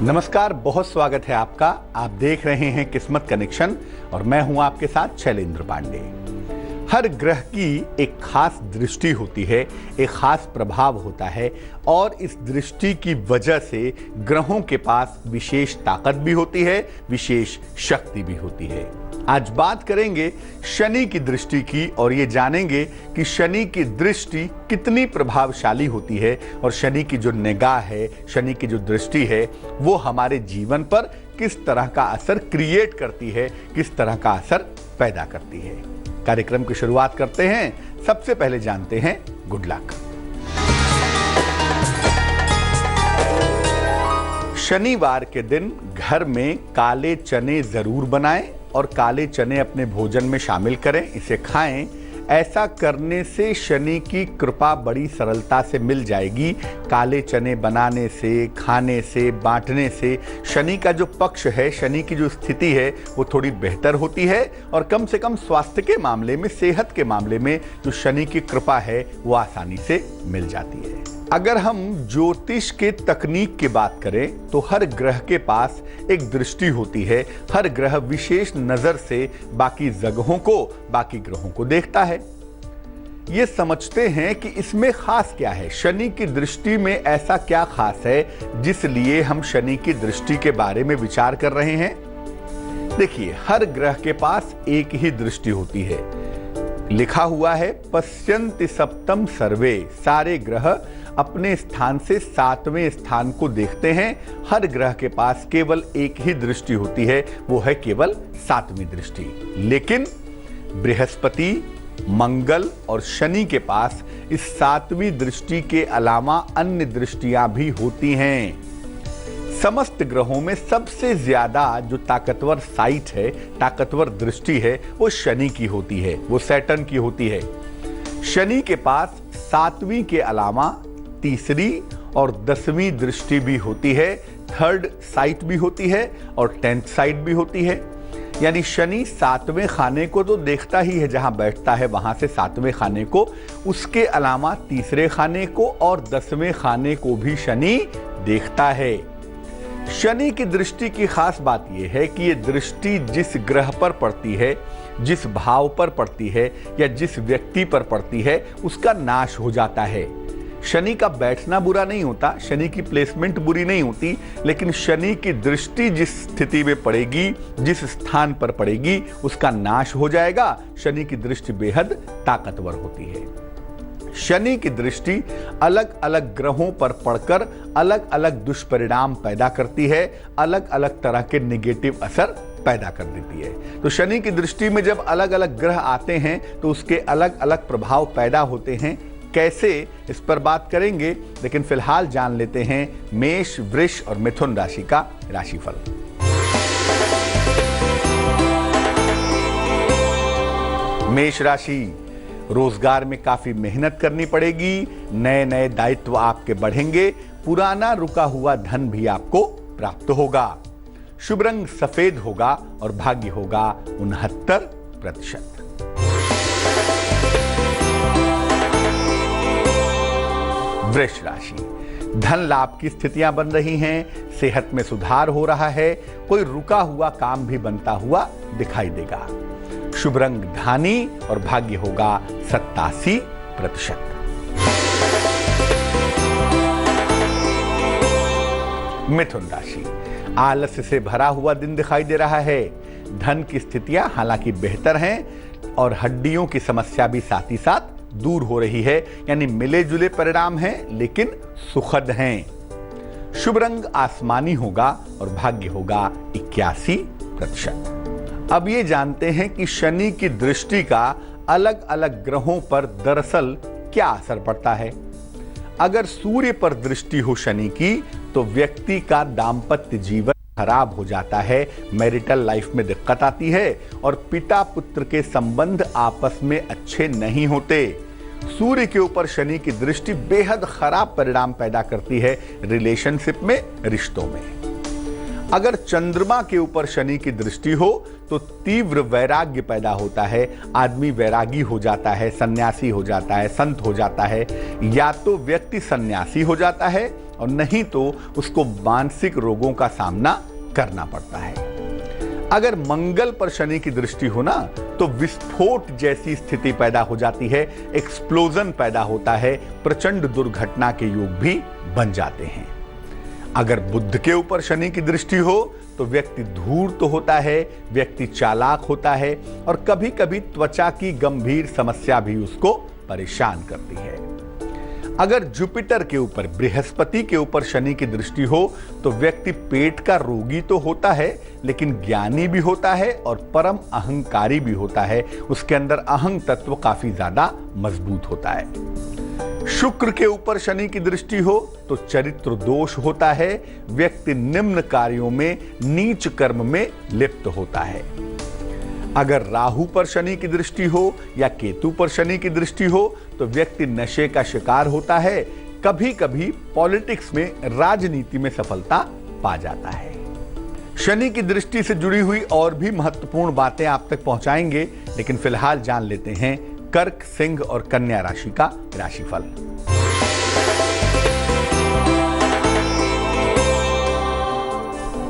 नमस्कार, बहुत स्वागत है आपका। आप देख रहे हैं किस्मत कनेक्शन और मैं हूं आपके साथ शैलेंद्र पांडे। हर ग्रह की एक खास दृष्टि होती है, एक खास प्रभाव होता है और इस दृष्टि की वजह से ग्रहों के पास विशेष ताकत भी होती है, विशेष शक्ति भी होती है। आज बात करेंगे शनि की दृष्टि की और ये जानेंगे कि शनि की दृष्टि कितनी प्रभावशाली होती है और शनि की जो निगाह है, शनि की जो दृष्टि है, वो हमारे जीवन पर किस तरह का असर क्रिएट करती है, किस तरह का असर पैदा करती है। कार्यक्रम की शुरुआत करते हैं। सबसे पहले जानते हैं गुड लक। शनिवार के दिन घर में काले चने जरूर बनाएं और काले चने अपने भोजन में शामिल करें, इसे खाएं। ऐसा करने से शनि की कृपा बड़ी सरलता से मिल जाएगी। काले चने बनाने से, खाने से, बांटने से शनि का जो पक्ष है, शनि की जो स्थिति है, वो थोड़ी बेहतर होती है और कम से कम स्वास्थ्य के मामले में, सेहत के मामले में जो शनि की कृपा है वो आसानी से मिल जाती है। अगर हम ज्योतिष के तकनीक की बात करें तो हर ग्रह के पास एक दृष्टि होती है। हर ग्रह विशेष नजर से बाकी जगहों को, बाकी ग्रहों को देखता है। ये समझते हैं कि इसमें खास क्या है, शनि की दृष्टि में ऐसा क्या खास है जिसलिए हम शनि की दृष्टि के बारे में विचार कर रहे हैं। देखिए, हर ग्रह के पास एक ही दृष्टि होती है। लिखा हुआ है पश्यन्ति सप्तम सर्वे, सारे ग्रह अपने स्थान से 7वें स्थान को देखते हैं। हर ग्रह के पास केवल एक ही दृष्टि होती है, वो है केवल 7वीं दृष्टि। लेकिन बृहस्पति, मंगल और शनि के पास इस 7वीं दृष्टि के अलावा अन्य दृष्टियां भी होती हैं। समस्त ग्रहों में सबसे ज्यादा जो ताकतवर साइट है, ताकतवर दृष्टि है, वो शनि की होती है, वो सैटर्न की होती है। शनि के पास 7वीं के अलावा तीसरी और 10वीं दृष्टि भी होती है, 3rd साइट भी होती है और 10th साइट भी होती है। यानी शनि 7वें खाने को तो देखता ही है, जहां बैठता है वहां से 7वें खाने को, उसके अलावा तीसरे खाने को और 10वें खाने को भी शनि देखता है। शनि की दृष्टि की खास बात यह है कि ये दृष्टि जिस ग्रह पर पड़ती है, जिस भाव पर पड़ती है या जिस व्यक्ति पर पड़ती है, उसका नाश हो जाता है। शनि का बैठना बुरा नहीं होता, शनि की प्लेसमेंट बुरी नहीं होती, लेकिन शनि की दृष्टि जिस स्थिति में पड़ेगी, जिस स्थान पर पड़ेगी, उसका नाश हो जाएगा। शनि की दृष्टि बेहद ताकतवर होती है। शनि की दृष्टि अलग अलग ग्रहों पर पड़कर अलग अलग दुष्परिणाम पैदा करती है, अलग अलग तरह के नेगेटिव असर पैदा कर देती है। तो शनि की दृष्टि में जब अलग अलग ग्रह आते हैं तो उसके अलग अलग प्रभाव पैदा होते हैं। कैसे, इस पर बात करेंगे, लेकिन फिलहाल जान लेते हैं मेष, वृष और मिथुन राशि का राशिफल। मेष राशि, रोजगार में काफी मेहनत करनी पड़ेगी, नए नए दायित्व आपके बढ़ेंगे, पुराना रुका हुआ धन भी आपको प्राप्त होगा। शुभ रंग सफेद होगा और भाग्य होगा 69%। वृष राशि, धन लाभ की स्थितियां बन रही हैं, सेहत में सुधार हो रहा है, कोई रुका हुआ काम भी बनता हुआ दिखाई देगा। शुभ रंग धानी और भाग्य होगा 87%। मिथुन राशि, आलस्य से भरा हुआ दिन दिखाई दे रहा है। धन की स्थितियां हालांकि बेहतर हैं और हड्डियों की समस्या भी साथ ही साथ दूर हो रही है। यानी मिले जुले परिणाम हैं लेकिन सुखद हैं। शुभ रंग आसमानी होगा और भाग्य होगा 81%। अब ये जानते हैं कि शनि की दृष्टि का अलग अलग ग्रहों पर दरअसल क्या असर पड़ता है। अगर सूर्य पर दृष्टि हो शनि की तो व्यक्ति का दाम्पत्य जीवन खराब हो जाता है, मैरिटल लाइफ में दिक्कत आती है और पिता पुत्र के संबंध आपस में अच्छे नहीं होते। सूर्य के ऊपर शनि की दृष्टि बेहद खराब परिणाम पैदा करती है रिलेशनशिप में, रिश्तों में। अगर चंद्रमा के ऊपर शनि की दृष्टि हो तो तीव्र वैराग्य पैदा होता है, आदमी वैरागी हो जाता है, सन्यासी हो जाता है, संत हो जाता है। या तो व्यक्ति सन्यासी हो जाता है और नहीं तो उसको मानसिक रोगों का सामना करना पड़ता है। अगर मंगल पर शनि की दृष्टि हो ना तो विस्फोट जैसी स्थिति पैदा हो जाती है, एक्सप्लोजन पैदा होता है, प्रचंड दुर्घटना के योग भी बन जाते हैं। अगर बुध के ऊपर शनि की दृष्टि हो तो व्यक्ति धूर्त होता है, व्यक्ति चालाक होता है और कभी कभी त्वचा की गंभीर समस्या भी उसको परेशान करती है। अगर जुपिटर के ऊपर, बृहस्पति के ऊपर शनि की दृष्टि हो तो व्यक्ति पेट का रोगी तो होता है लेकिन ज्ञानी भी होता है और परम अहंकारी भी होता है। उसके अंदर अहंग तत्व काफी ज्यादा मजबूत होता है। शुक्र के ऊपर शनि की दृष्टि हो तो चरित्र दोष होता है, व्यक्ति निम्न कार्यों में, नीच कर्म में लिप्त होता है। अगर राहु पर शनि की दृष्टि हो या केतु पर शनि की दृष्टि हो तो व्यक्ति नशे का शिकार होता है, कभी कभी पॉलिटिक्स में, राजनीति में सफलता पा जाता है। शनि की दृष्टि से जुड़ी हुई और भी महत्वपूर्ण बातें आप तक पहुंचाएंगे, लेकिन फिलहाल जान लेते हैं कर्क, सिंह और कन्या राशि का राशिफल।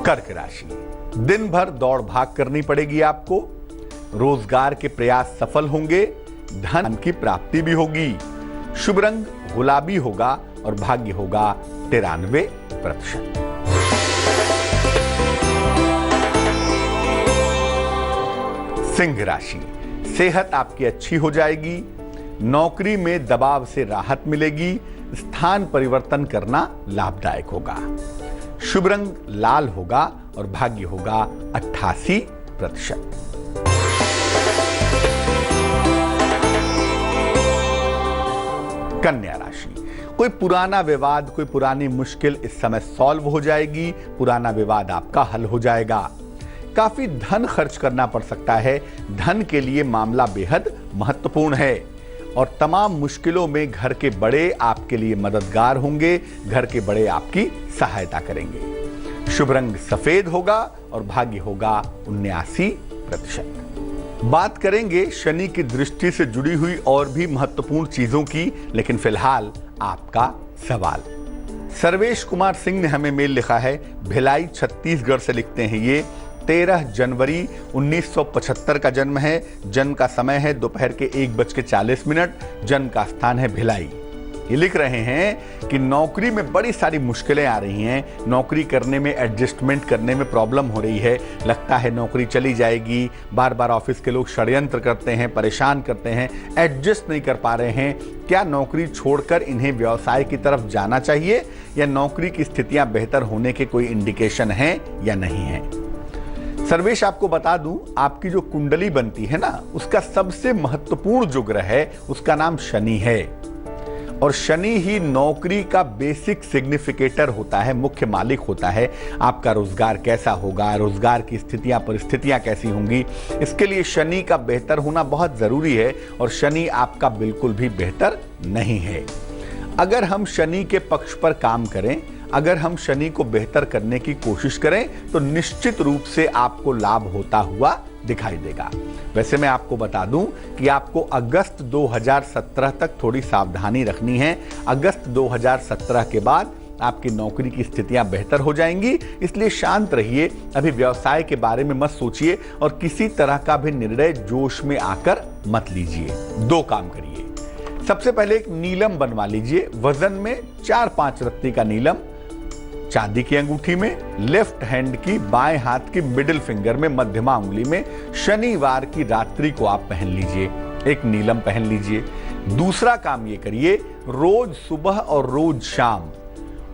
कर्क राशि, दिन भर दौड़ भाग करनी पड़ेगी आपको, रोजगार के प्रयास सफल होंगे, धन की प्राप्ति भी होगी, शुभ रंग गुलाबी होगा और भाग्य होगा 93%। सिंह राशि, सेहत आपकी अच्छी हो जाएगी, नौकरी में दबाव से राहत मिलेगी, स्थान परिवर्तन करना लाभदायक होगा, शुभ रंग लाल होगा और भाग्य होगा 88%। कन्या राशि, कोई पुराना विवाद, कोई पुरानी मुश्किल इस समय सॉल्व हो जाएगी, पुराना विवाद आपका हल हो जाएगा। काफी धन खर्च करना पड़ सकता है, धन के लिए मामला बेहद महत्वपूर्ण है और तमाम मुश्किलों में घर के बड़े आपके लिए मददगार होंगे, घर के बड़े आपकी सहायता करेंगे, शुभ रंग सफेद होगा और भाग्य होगा 79%। बात करेंगे शनि की दृष्टि से जुड़ी हुई और भी महत्वपूर्ण चीजों की, लेकिन फिलहाल आपका सवाल। सर्वेश कुमार सिंह ने हमें मेल लिखा है, भिलाई छत्तीसगढ़ से लिखते हैं ये। 13 जनवरी 1975 का जन्म है, जन्म का समय है दोपहर के 1:40, जन्म का स्थान है भिलाई। ये लिख रहे हैं कि नौकरी में बड़ी सारी मुश्किलें आ रही हैं, नौकरी करने में, एडजस्टमेंट करने में प्रॉब्लम हो रही है, लगता है नौकरी चली जाएगी, बार बार ऑफिस के लोग षड्यंत्र करते हैं, परेशान करते हैं, एडजस्ट नहीं कर पा रहे हैं। क्या नौकरी छोड़कर इन्हें व्यवसाय की तरफ जाना चाहिए या नौकरी की स्थितियां बेहतर होने के कोई इंडिकेशन हैं या नहीं है? सर्वेश, आपको बता दूं, आपकी जो कुंडली बनती है ना, उसका सबसे महत्वपूर्ण जो ग्रह है उसका नाम शनि है और शनि ही नौकरी का बेसिक सिग्निफिकेटर होता है, मुख्य मालिक होता है। आपका रोजगार कैसा होगा, रोजगार की स्थितियां, परिस्थितियां कैसी होंगी, इसके लिए शनि का बेहतर होना बहुत जरूरी है और शनि आपका बिल्कुल भी बेहतर नहीं है। अगर हम शनि के पक्ष पर काम करें, अगर हम शनि को बेहतर करने की कोशिश करें तो निश्चित रूप से आपको लाभ होता हुआ दिखाई देगा। वैसे मैं आपको बता दूं कि आपको अगस्त 2017 तक थोड़ी सावधानी रखनी है। अगस्त 2017 के बाद आपकी नौकरी की स्थितियां बेहतर हो जाएंगी, इसलिए शांत रहिए, अभी व्यवसाय के बारे में मत सोचिए और किसी तरह का भी निर्णय जोश में आकर मत लीजिए। 2 काम करिए। सबसे पहले एक नीलम बनवा लीजिए, वजन में 4-5 रत्ती का नीलम, चांदी की अंगूठी में, लेफ्ट हैंड की बाएं हाथ की मिडिल फिंगर में, मध्यमा उंगली में, शनिवार की रात्रि को आप पहन लीजिए, एक नीलम पहन लीजिए। दूसरा काम ये करिए, रोज सुबह और रोज शाम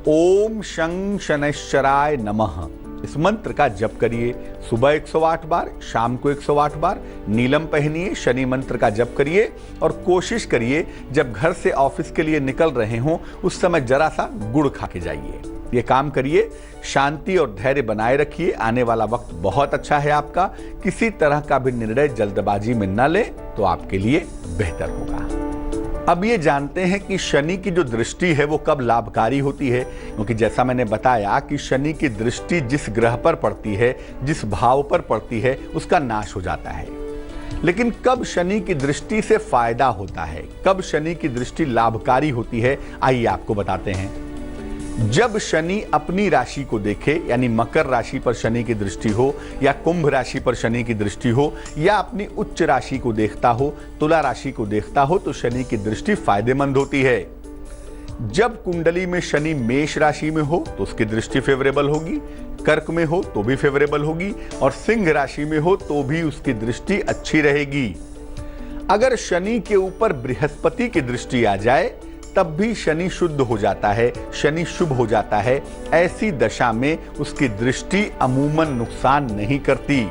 ओम शं शनैश्चराय नमः इस मंत्र का जप करिए। सुबह 108 बार, शाम को 108 बार नीलम पहनिए, शनि मंत्र का जप करिए और कोशिश करिए जब घर से ऑफिस के लिए निकल रहे हों उस समय जरा सा गुड़ खा के जाइए। ये काम करिए, शांति और धैर्य बनाए रखिए। आने वाला वक्त बहुत अच्छा है आपका। किसी तरह का भी निर्णय जल्दबाजी में न लें तो आपके लिए बेहतर होगा। अब ये जानते हैं कि शनि की जो दृष्टि है वो कब लाभकारी होती है, क्योंकि जैसा मैंने बताया कि शनि की दृष्टि जिस ग्रह पर पड़ती है, जिस भाव पर पड़ती है, उसका नाश हो जाता है। लेकिन कब शनि की दृष्टि से फायदा होता है, कब शनि की दृष्टि लाभकारी होती है, आइए आपको बताते हैं। जब शनि अपनी राशि को देखे, यानी मकर राशि पर शनि की दृष्टि हो या कुंभ राशि पर शनि की दृष्टि हो या अपनी उच्च राशि को देखता हो, तुला राशि को देखता हो, तो शनि की दृष्टि फायदेमंद होती है। जब कुंडली में शनि मेष राशि में हो तो उसकी दृष्टि फेवरेबल होगी, कर्क में हो तो भी फेवरेबल होगी और सिंह राशि में हो तो भी उसकी दृष्टि अच्छी रहेगी। अगर शनि के ऊपर बृहस्पति की दृष्टि आ जाए तब भी शनि शुद्ध हो जाता है, शनि शुभ हो जाता है। ऐसी दशा में उसकी दृष्टि अमूमन नुकसान नहीं करती।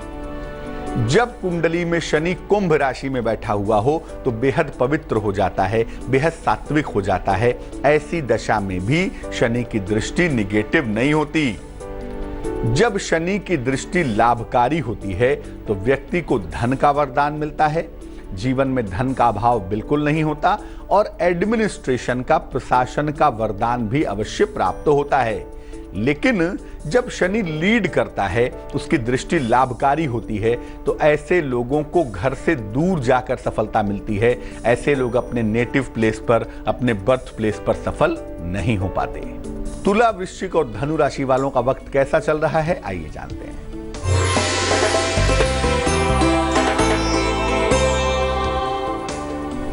जब कुंडली में शनि कुंभ राशि में बैठा हुआ हो तो बेहद पवित्र हो जाता है, बेहद सात्विक हो जाता है। ऐसी दशा में भी शनि की दृष्टि निगेटिव नहीं होती। जब शनि की दृष्टि लाभकारी होती है तो व्यक्ति को धन का वरदान मिलता है, जीवन में धन का अभाव बिल्कुल नहीं होता और एडमिनिस्ट्रेशन का, प्रशासन का वरदान भी अवश्य प्राप्त होता है। लेकिन जब शनि लीड करता है, उसकी दृष्टि लाभकारी होती है, तो ऐसे लोगों को घर से दूर जाकर सफलता मिलती है। ऐसे लोग अपने नेटिव प्लेस पर, अपने बर्थ प्लेस पर सफल नहीं हो पाते। तुला, वृश्चिक और धनु राशि वालों का वक्त कैसा चल रहा है, आइए जानते हैं।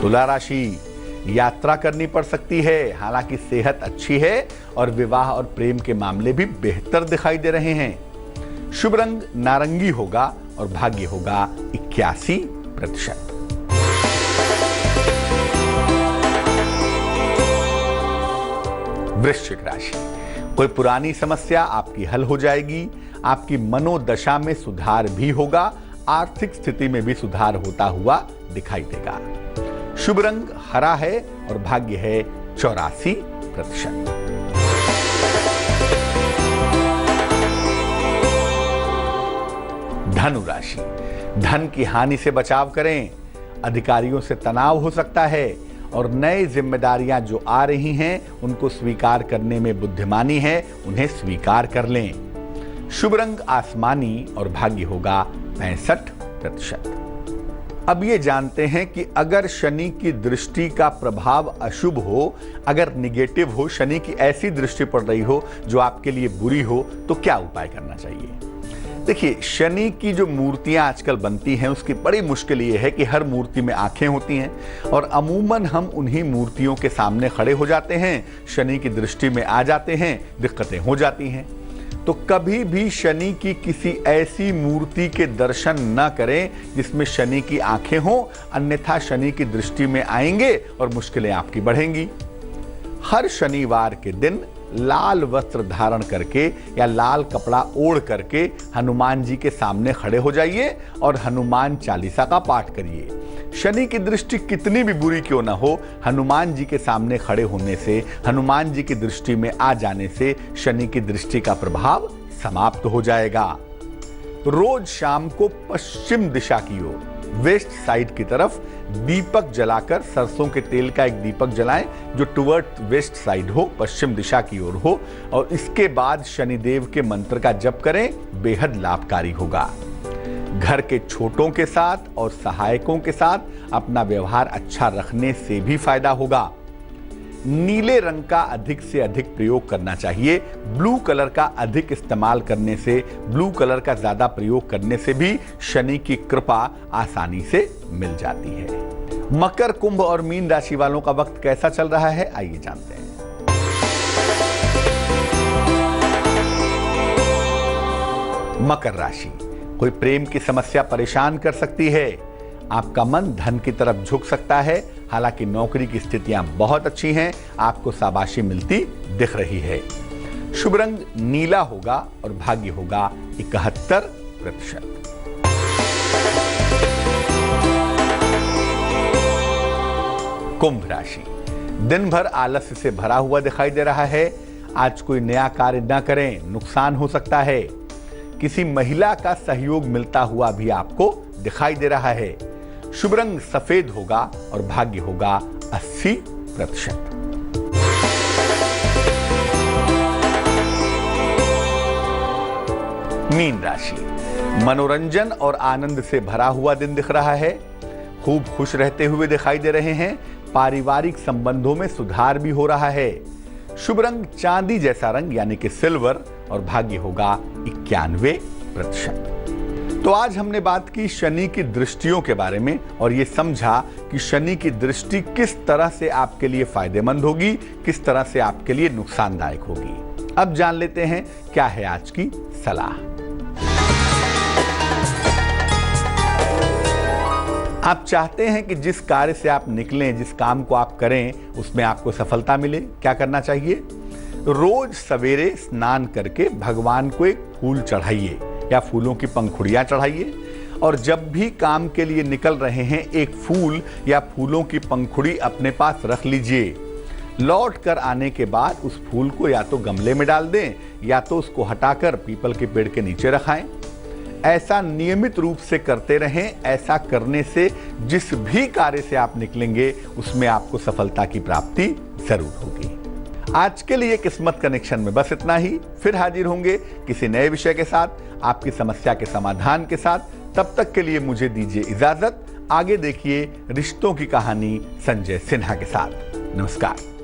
तुला राशि, यात्रा करनी पड़ सकती है, हालांकि सेहत अच्छी है और विवाह और प्रेम के मामले भी बेहतर दिखाई दे रहे हैं। शुभ रंग नारंगी होगा और भाग्य होगा 81%। वृश्चिक राशि, कोई पुरानी समस्या आपकी हल हो जाएगी, आपकी मनोदशा में सुधार भी होगा, आर्थिक स्थिति में भी सुधार होता हुआ दिखाई देगा। शुभ रंग हरा है और भाग्य है 84%। धनु राशि, धन की हानि से बचाव करें। अधिकारियों से तनाव हो सकता है और नई जिम्मेदारियां जो आ रही हैं उनको स्वीकार करने में बुद्धिमानी है, उन्हें स्वीकार कर लें। शुभ रंग आसमानी और भाग्य होगा 65%। अब ये जानते हैं कि अगर शनि की दृष्टि का प्रभाव अशुभ हो, अगर निगेटिव हो, शनि की ऐसी दृष्टि पड़ रही हो जो आपके लिए बुरी हो, तो क्या उपाय करना चाहिए। देखिए, शनि की जो मूर्तियां आजकल बनती हैं उसकी बड़ी मुश्किल ये है कि हर मूर्ति में आंखें होती हैं और अमूमन हम उन्हीं मूर्तियों के सामने खड़े हो जाते हैं, शनि की दृष्टि में आ जाते हैं, दिक्कतें हो जाती हैं। तो कभी भी शनि की किसी ऐसी मूर्ति के दर्शन न करें जिसमें शनि की आंखें हों, अन्यथा शनि की दृष्टि में आएंगे और मुश्किलें आपकी बढ़ेंगी। हर शनिवार के दिन लाल वस्त्र धारण करके या लाल कपड़ा ओढ़ करके हनुमान जी के सामने खड़े हो जाइए और हनुमान चालीसा का पाठ करिए। शनि की दृष्टि कितनी भी बुरी क्यों ना हो, हनुमान जी के सामने खड़े होने से, हनुमान जी की दृष्टि में आ जाने से शनि की दृष्टि का प्रभाव समाप्त हो जाएगा। रोज शाम को पश्चिम दिशा की ओर, वेस्ट साइड की तरफ दीपक जलाकर, सरसों के तेल का एक दीपक जलाएं जो टुवर्ड वेस्ट साइड हो, पश्चिम दिशा की ओर हो, और इसके बाद शनिदेव के मंत्र का जप करें, बेहद लाभकारी होगा। घर के छोटों के साथ और सहायकों के साथ अपना व्यवहार अच्छा रखने से भी फायदा होगा। नीले रंग का अधिक से अधिक प्रयोग करना चाहिए। ब्लू कलर का अधिक इस्तेमाल करने से, ब्लू कलर का ज्यादा प्रयोग करने से भी शनि की कृपा आसानी से मिल जाती है। मकर, कुंभ और मीन राशि वालों का वक्त कैसा चल रहा है, आइए जानते हैं। मकर राशि, कोई प्रेम की समस्या परेशान कर सकती है। आपका मन धन की तरफ झुक सकता है, हालांकि नौकरी की स्थितियां बहुत अच्छी हैं, आपको शाबाशी मिलती दिख रही है। शुभ रंग नीला होगा और भाग्य होगा 71%। कुंभ राशि, दिन भर आलस्य से भरा हुआ दिखाई दे रहा है। आज कोई नया कार्य न करें, नुकसान हो सकता है। किसी महिला का सहयोग मिलता हुआ भी आपको दिखाई दे रहा है। शुभ रंग सफेद होगा और भाग्य होगा 80%। मीन राशि, मनोरंजन और आनंद से भरा हुआ दिन दिख रहा है। खूब खुश रहते हुए दिखाई दे रहे हैं। पारिवारिक संबंधों में सुधार भी हो रहा है। शुभ रंग चांदी जैसा रंग यानी कि सिल्वर और भाग्य होगा 91%। तो आज हमने बात की शनि की दृष्टियों के बारे में और ये समझा कि शनि की दृष्टि किस तरह से आपके लिए फायदेमंद होगी, किस तरह से आपके लिए नुकसानदायक होगी। अब जान लेते हैं क्या है आज की सलाह। आप चाहते हैं कि जिस कार्य से आप निकलें, जिस काम को आप करें, उसमें आपको सफलता मिले। क्या करना चाहिए? रोज सवेरे स्नान करके भगवान को एक फूल चढ़ाइए या फूलों की पंखुड़ियां चढ़ाइए और जब भी काम के लिए निकल रहे हैं एक फूल या फूलों की पंखुड़ी अपने पास रख लीजिए। लौट कर आने के बाद उस फूल को या तो गमले में डाल दें या तो उसको हटाकर पीपल के पेड़ के नीचे रखाएं। ऐसा नियमित रूप से करते रहें। ऐसा करने से जिस भी कार्य से आप निकलेंगे उसमें आपको सफलता की प्राप्ति जरूर होगी। आज के लिए किस्मत कनेक्शन में बस इतना ही। फिर हाजिर होंगे किसी नए विषय के साथ, आपकी समस्या के समाधान के साथ। तब तक के लिए मुझे दीजिए इजाजत। आगे देखिए रिश्तों की कहानी संजय सिन्हा के साथ। नमस्कार।